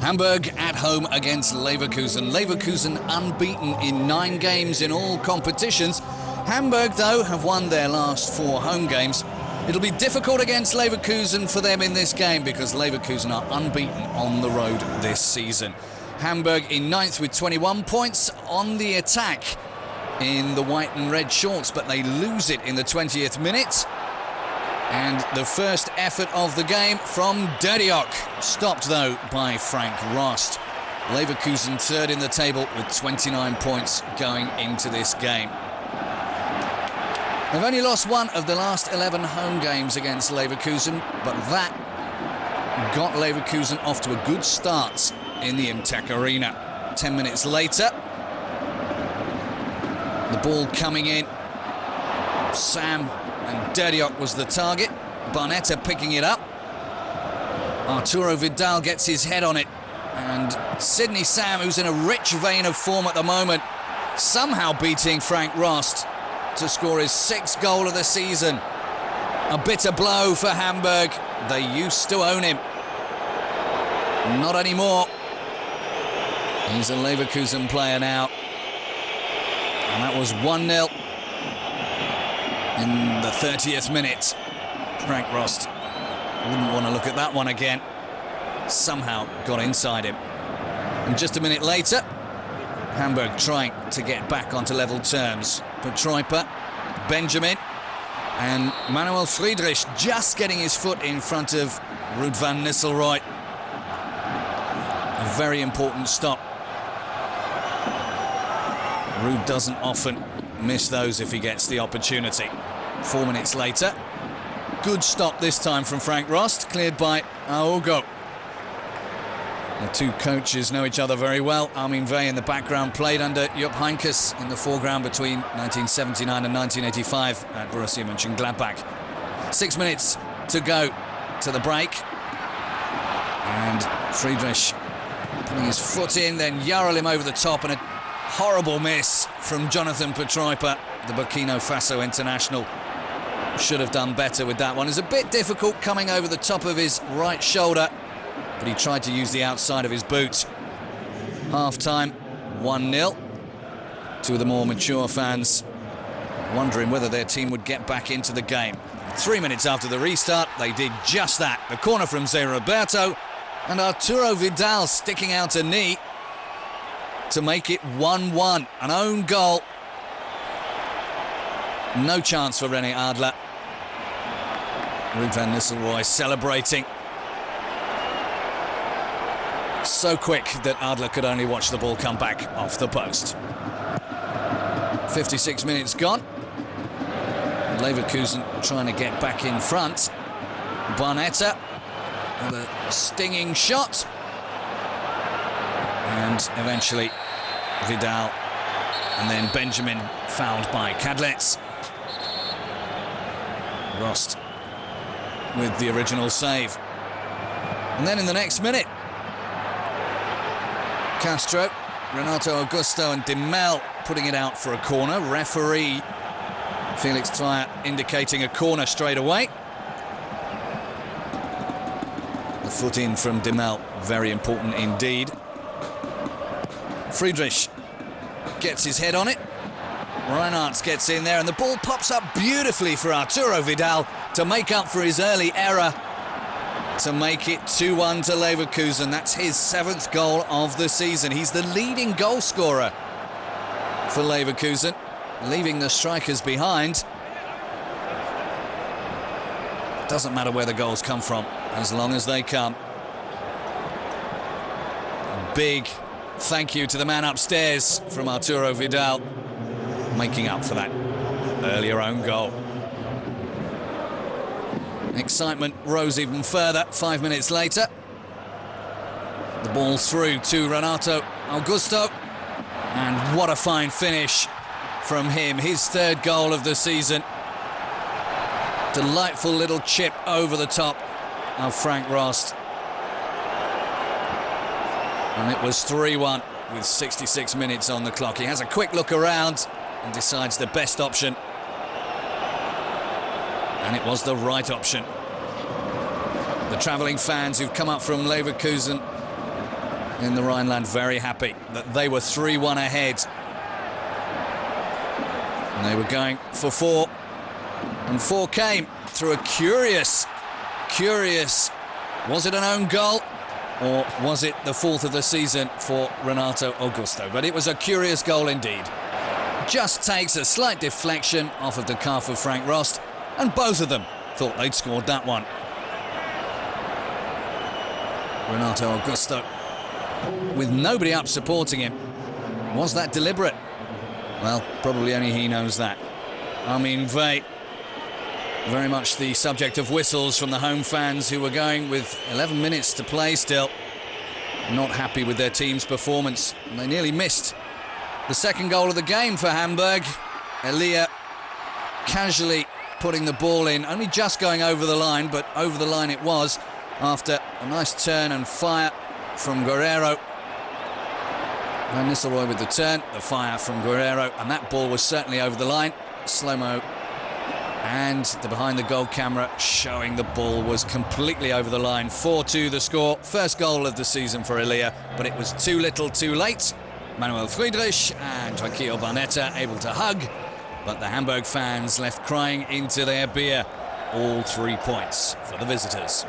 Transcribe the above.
Hamburg at home against Leverkusen. Leverkusen unbeaten in 9 games in all competitions. Hamburg, though, have won their last 4 home games. It'll be difficult against Leverkusen for them in this game because Leverkusen are unbeaten on the road this season. Hamburg in 9th with 21 points on the attack in the white and red shorts, but they lose it in the 20th minute. And the first effort of the game from Dediok, stopped though by Frank Rost. Leverkusen 3rd in the table with 29 points going into this game. They've only lost 1 of the last 11 home games against Leverkusen, but that got Leverkusen off to a good start in the Imtech Arena. 10 minutes later, the ball coming in. Sam and Dediok was the target. Barnetta picking it up. Arturo Vidal gets his head on it. And Sidney Sam, who's in a rich vein of form at the moment, somehow beating Frank Rost to score his 6th goal of the season. A bitter blow for Hamburg. They used to own him. Not anymore. He's a Leverkusen player now. And that was 1-0. In the 30th minute, Frank Rost wouldn't want to look at that one again. Somehow got inside him. And just a minute later, Hamburg trying to get back onto level terms. Petroipa, Benjamin, and Manuel Friedrich just getting his foot in front of Ruud van Nistelrooy. A very important stop. Ruud doesn't often miss those if he gets the opportunity. 4 minutes later, good stop this time from Frank Rost, cleared by Aogo. The two coaches know each other very well. Armin Veh in the background, played under Jupp Heynckes in the foreground between 1979 and 1985 at Borussia Mönchengladbach. 6 minutes to go to the break. And Friedrich putting his foot in, then Yarrell him over the top, and a horrible miss from Jonathan Petroipa, the Burkina Faso international. Should have done better with that one. It's a bit difficult coming over the top of his right shoulder, but he tried to use the outside of his boot. Half-time, 1-0. Two of the more mature fans wondering whether their team would get back into the game. 3 minutes after the restart, they did just that. The corner from Zé Roberto, and Arturo Vidal sticking out a knee to make it 1-1. An own goal. No chance for René Adler. Ruud van Nistelrooy celebrating. So quick that Adler could only watch the ball come back off the post. 56 minutes gone. Leverkusen trying to get back in front. Barnetta with a stinging shot. And eventually Vidal, and then Benjamin fouled by Kadlec. Rost with the original save. And then in the next minute, Castro, Renato Augusto and Demel putting it out for a corner. Referee Felix Trier indicating a corner straight away. The foot in from Demel, very important indeed. Friedrich gets his head on it. Reinhardt gets in there, and the ball pops up beautifully for Arturo Vidal to make up for his early error, to make it 2-1 to Leverkusen. That's his 7th goal of the season. He's the leading goal scorer for Leverkusen, leaving the strikers behind. Doesn't matter where the goals come from, as long as they come. A big thank you to the man upstairs from Arturo Vidal, making up for that earlier own goal. Excitement rose even further 5 minutes later. The ball through to Renato Augusto, and what a fine finish from him, his 3rd goal of the season. Delightful little chip over the top of Frank Rost. And it was 3-1 with 66 minutes on the clock. He has a quick look around and decides the best option. And it was the right option. The travelling fans who've come up from Leverkusen in the Rhineland very happy that they were 3-1 ahead. And they were going for 4. And 4 came through a curious, was it an own goal? Or was it the 4th of the season for Renato Augusto? But it was a curious goal indeed. Just takes a slight deflection off of the calf of Frank Rost, and both of them thought they'd scored that one. Renato Augusto, with nobody up supporting him. Was that deliberate? Well, probably only he knows that. Armin Veh, very much the subject of whistles from the home fans who were going with 11 minutes to play still. Not happy with their team's performance. And they nearly missed the second goal of the game for Hamburg. Elia casually putting the ball in, only just going over the line, but over the line it was after a nice turn and fire from Guerrero. Van Nistelrooy with the turn, the fire from Guerrero, and that ball was certainly over the line. Slow-mo. And the behind-the-goal camera showing the ball was completely over the line. 4-2 the score. First goal of the season for Elia, but it was too little too late. Manuel Friedrich and Joaquim Barnetta able to hug, but the Hamburg fans left crying into their beer. All 3 points for the visitors.